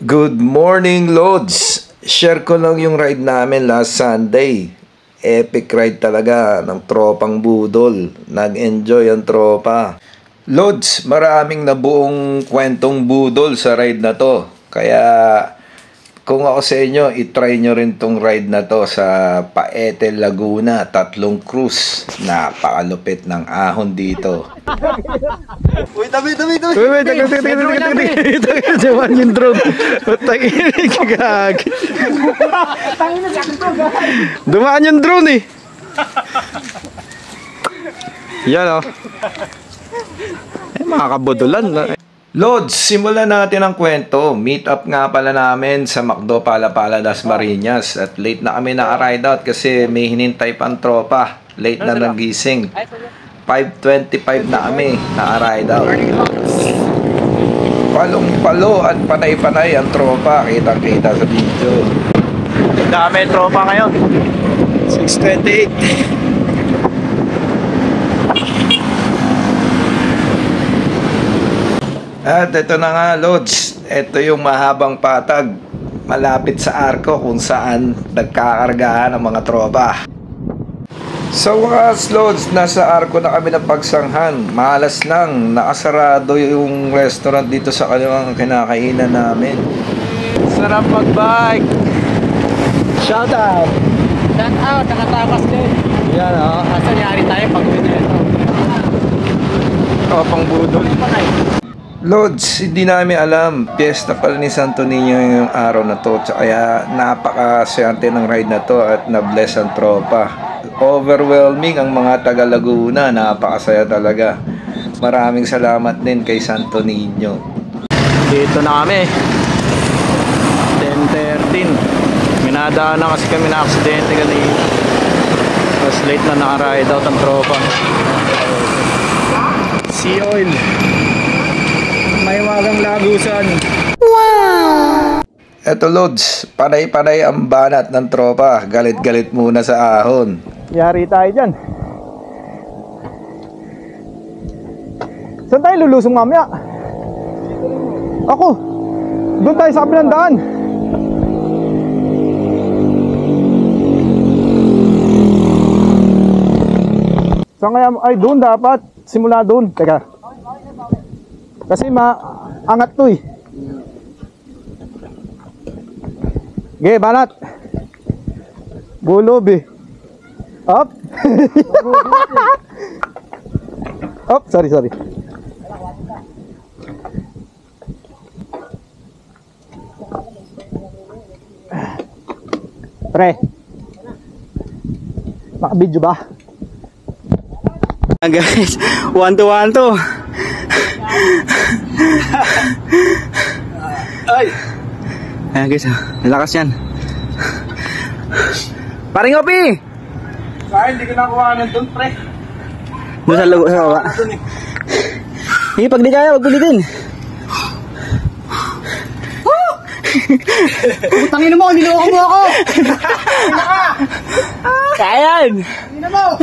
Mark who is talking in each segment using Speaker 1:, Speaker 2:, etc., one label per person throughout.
Speaker 1: Good morning, Lods! Share ko lang yung ride namin last Sunday. Epic ride talaga ng tropang budol. Nag-enjoy ang tropa. Lods, maraming nabuong kwentong budol sa ride na to. Kaya kung ako sa inyo, itry nyo rin tong ride na to sa Paete, Laguna. 3 cruise. Napakalupit ng ahon dito.
Speaker 2: Uy, tabi!
Speaker 1: Uy, Jaman yung drone. Kagag. Dumaan yung drone eh. Yan o. Mga kabudulan. Lods, simulan natin ang kwento. Meet up nga pala namin sa McDo Palapala, Das Marinas. At late na kami naka-ride out kasi may hinintay pang tropa. Late na nagising. 5:25 na kami naka-ride out. Palong-palo at panay-panay ang tropa. Kitang-kita sa video.
Speaker 2: Dami tropa ngayon.
Speaker 1: 6:28. At ito na nga, Lods. Ito yung mahabang patag malapit sa arko kung saan nagkakargahan ang mga tropa. Sa wakas, Lods, nasa arko na kami ng pagsanghan. Malas lang, nakasarado yung restaurant dito sa kanilang kinakainan namin.
Speaker 2: Sarap mag-bike. Shout out.
Speaker 3: Shout out, nakatakas din.
Speaker 2: Yan o.
Speaker 3: Asa nyari tayo pag uwi na ito.
Speaker 1: Tropang budol. Lods, hindi namin alam. Piyesta pala ni Santo Niño yung araw na to. Kaya napakaswerte ng ride na to at na-bless ang tropa. Overwhelming ang mga taga Laguna. Napakasaya talaga. Maraming salamat din kay Santo Niño.
Speaker 2: Dito na kami. 10:13. Minadaan na kasi kami na aksidente kanina. Mas late na naka-ride out ang tropa. Sea oil. May wagang lagusan.
Speaker 1: Wow! Eto, Lods, panay-panay ang banat ng tropa. Galit-galit muna sa ahon.
Speaker 2: Yari tayo dyan. Saan tayo lulusong mamaya? Ako. Doon tayo sa kabilang daan. Saan kaya? Ay, doon dapat. Simula doon. Teka. Kasi maangat to eh. Okay, banat. Bulob eh. Up. Up, sorry. Pre. Naka-video ba? Guys, 1-2-1 to. Ay! Ayan guys, nalakas yan. Paring Opi!
Speaker 1: Ay, hindi ko nakuha na doon, pre.
Speaker 2: Doon sa lago, sa baba. Hindi, pag di kaya, wag ulitin.
Speaker 3: Putangin mo, niloko mo ako!
Speaker 2: Kayan!
Speaker 3: Ina mo!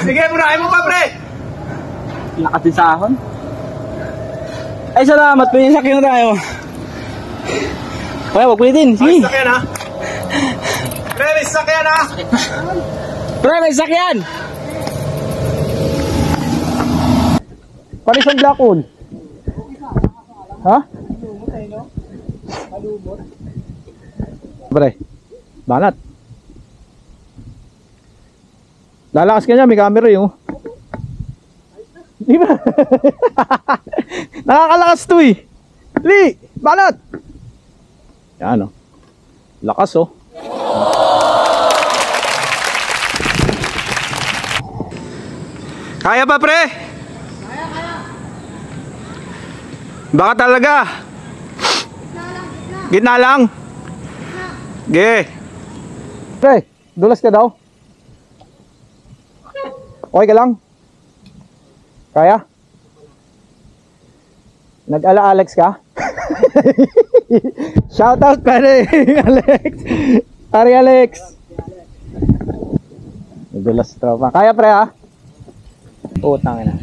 Speaker 1: Sige, murahin mo pa, pre!
Speaker 2: Lakas din sa ahon. Ay, salamat. Pinisakyan na tayo. Kaya, wag ulitin. Sige.
Speaker 1: May sakyan, ha? Pre, may sakyan, ha?
Speaker 2: Pre, may sakyan! Paris ang black hole. Ha? Pre, banat. Lalakas ka niya, may camera yung. Di ba? Nakakalakas to eh. Li, banat. Yan o. Lakas oh. Kaya pa pre? Kaya. Baka talaga. Gitna lang. Ge. Pre, dulas ka daw. Okay ka lang? Kaya? Nag-ala-Alex ka? Shoutout pare, Alex. Pare Alex. Nadulas tropa. Kaya pre ha? Utang na.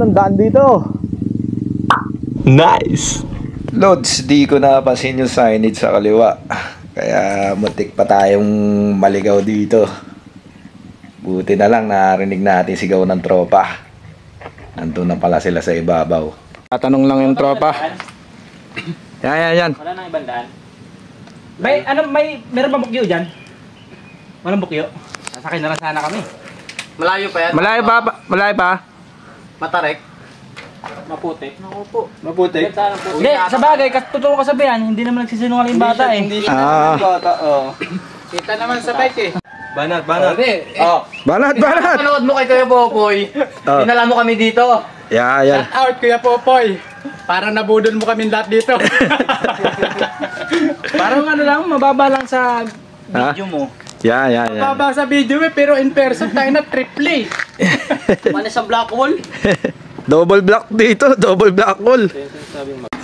Speaker 2: ng daan dito.
Speaker 1: Nice! Lods, di ko napansin yung signage sa kaliwa. Kaya mutik pa tayong maligaw dito. Buti na lang narinig natin sigaw ng tropa. Nandun na pala sila sa ibabaw.
Speaker 2: Tatanong lang yung tropa. Yan.
Speaker 3: Wala nang ibang daan. Meron ba bukyo dyan? Walang bukyo? Sasakay na lang sana kami. Malayo pa yan?
Speaker 2: Malayo pa.
Speaker 3: Matarek? Maputi? Naku. Maputi? Hindi, sa bagay, totoo kasabihan, hindi naman nagsisinungaling bata eh. Hindi siya bata, Kita naman sa bike eh. Banat.
Speaker 2: Banat.
Speaker 3: Panood mo kay Kuya Popoy. Dinala mo kami dito.
Speaker 2: Yan.
Speaker 3: Shout out Kuya Popoy. Parang nabudol mo kami lahat dito. Parang ano lang, mababa lang sa video mo.
Speaker 2: Yan.
Speaker 3: Mababa sa video pero in person tayo na triple. Ano sa black hole?
Speaker 2: Double black dito, double black hole.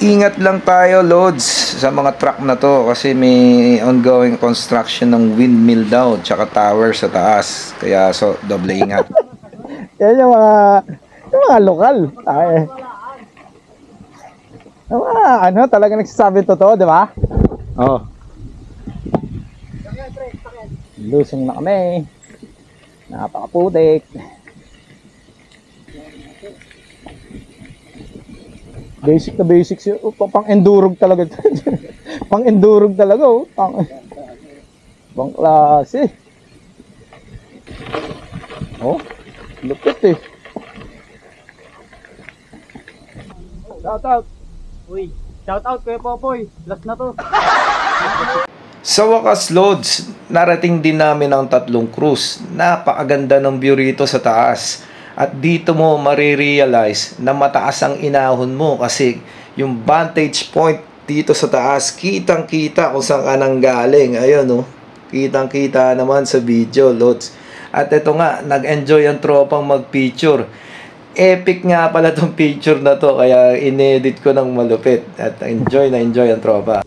Speaker 1: Ingat lang tayo, Lods, sa mga truck na to kasi may ongoing construction ng windmill daw tsaka tower sa taas. Kaya doble ingat.
Speaker 2: Yan yung mga lokal. Ay. Yung mga talaga nagsasabi totoo, di ba? Oo. Lusong na kami. Napakaputik. Basic na basics yun. Pang-endurog talaga. Pang-endurog talaga. Pang klase. Lupit eh. Shout out.
Speaker 3: Uy, shout out Kuya Popoy. Last na to.
Speaker 1: Sa wakas, Lods, narating din namin ang 3 cruise. Napakaganda ng view rito sa taas. At dito mo marirealize na mataas ang inahon mo kasi yung vantage point dito sa taas, kitang-kita kung saan ka nanggaling. Ayun, kitang-kita naman sa video, Lods. At ito nga, nag-enjoy ang tropang mag-picture. Epic nga pala tong picture na to, kaya inedit ko ng malupit. At enjoy ang tropa.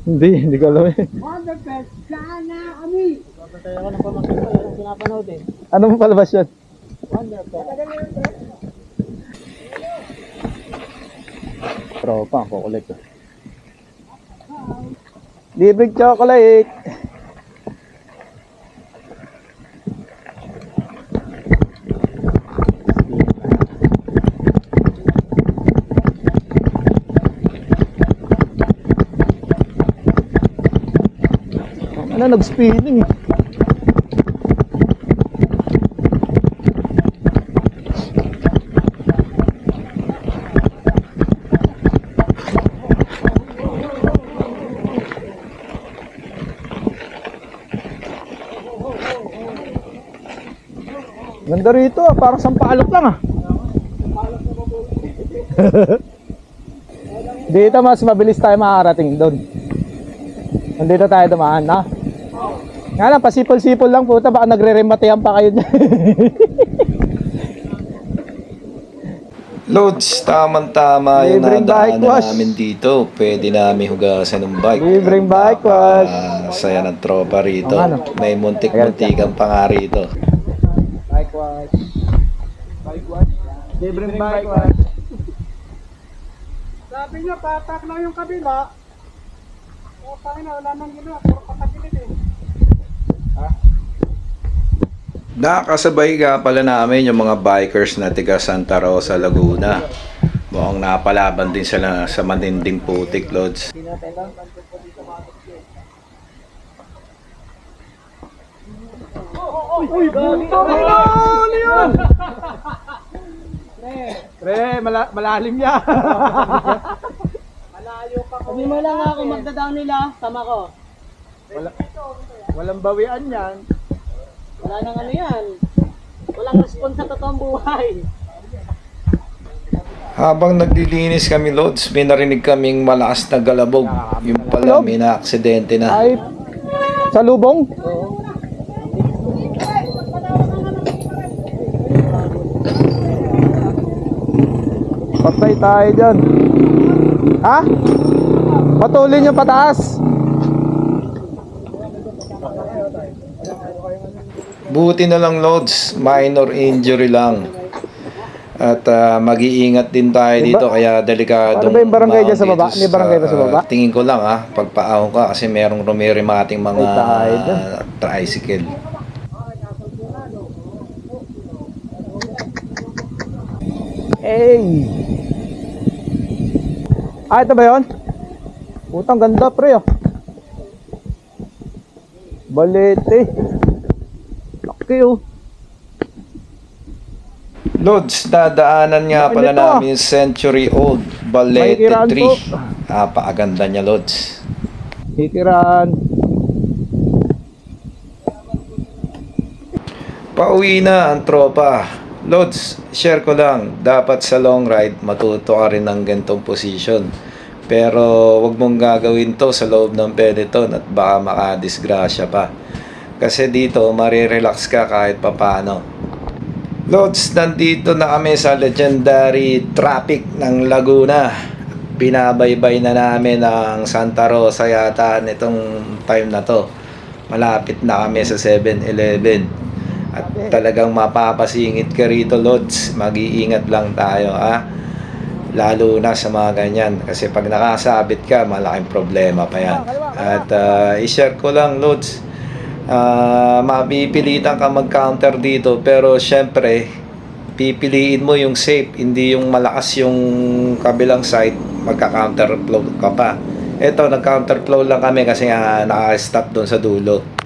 Speaker 2: Hindi ko alam eh. Anong palabas yun? Tropa, kukulit. Libreng chocolate. Nag-spinning. Ganda rito, parang sampalok lang Dito mas mabilis tayo makarating doon. Nandito tayo dumaan na. Nga lang, pasipol-sipol lang puta, baka nagre-rematehan pa kayo dyan.
Speaker 1: Lods, tamang-tama yung
Speaker 2: Libreng bike
Speaker 1: nadaanan
Speaker 2: wash.
Speaker 1: namin dito. Pwede namin hugasan ng bike.
Speaker 2: Libreng bike wash.
Speaker 1: Saya ng tropa rito.
Speaker 2: Ano?
Speaker 1: May muntik-muntikan pa nga rito.
Speaker 2: Bike wash. Libreng bike wash.
Speaker 3: Sabi niya, patak na yung kabila. O, tangina, wala nang ginawa. Puro patagilid eh.
Speaker 1: Nakasabay nga pala namin yung mga bikers na tiga Santa Rosa, Laguna. Mukhang napalaban din sila sa matinding putik, Lods.
Speaker 2: Uy, yun! Pre, malalim yan.
Speaker 3: Malayo pa ko. Sabi mo lang ako magdadaw nila, sama ko.
Speaker 2: Walang bawian yan.
Speaker 3: Wala nang ano yan. Walang response sa totoong buhay.
Speaker 1: Habang naglilinis kami, Lods, may narinig kaming malakas na galabog. Yung pala, may na-aksidente na.
Speaker 2: Ay, sa lubong? Patay tayo dyan. Ha? Patulin yung pataas.
Speaker 1: Buti na lang, Lods, minor injury lang. At mag-iingat din tayo dito, kaya delikado.
Speaker 2: Ano ba yung barangay dyan sa baba? May barangay ba sa baba?
Speaker 1: Tingin ko lang pagpaahon ka kasi merong rumirimating mga tricycle.
Speaker 2: Hey! Ito ba yun? Putang ganda pre Balete. Laki
Speaker 1: Lods, dadaanan nga pala namin century old Balete tree. Paaganda niya, Lods.
Speaker 2: Hikiran.
Speaker 1: Pauwi na ang tropa. Lods, share ko lang, dapat sa long ride matuto ka rin ng gantong position. Pero wag mong gagawin to sa loob ng peloton at baka makadisgrasya pa. Kasi dito marirelax ka kahit papano. Lods, nandito na kami sa legendary traffic ng Laguna. Binabaybay na namin ang Santa Rosa yata nitong time na to. Malapit na kami sa 7-Eleven. At talagang mapapasingit ka rito, Lods. Mag-iingat lang tayo, lalo na sa mga ganyan. Kasi pag nakasabit ka, malaking problema pa yan. At i-share ko lang, Lods. Mapipilitan ka mag-counter dito, pero syempre pipiliin mo yung safe, hindi yung malakas yung kabilang side, magka-counter flow ka pa. Ito, nag-counter flow lang kami kasi naka-stop doon sa dulo.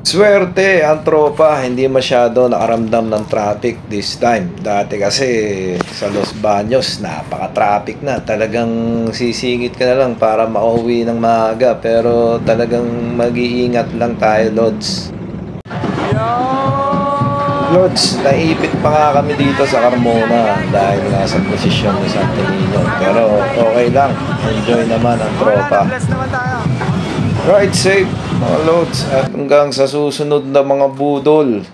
Speaker 1: Swerte ang tropa, hindi masyado nakaramdam ng traffic this time. Dati kasi sa Los Baños, napaka-traffic na. Talagang sisingit ka na lang para makauwi ng maaga. Pero talagang mag-iingat lang tayo, Lods. Lods, naipit pa nga kami dito sa Carmona dahil nasa posisyon ni Santo Niño. Pero okay lang, enjoy naman ang tropa. Ride safe, mga Lods, at hanggang sa susunod na mga budol.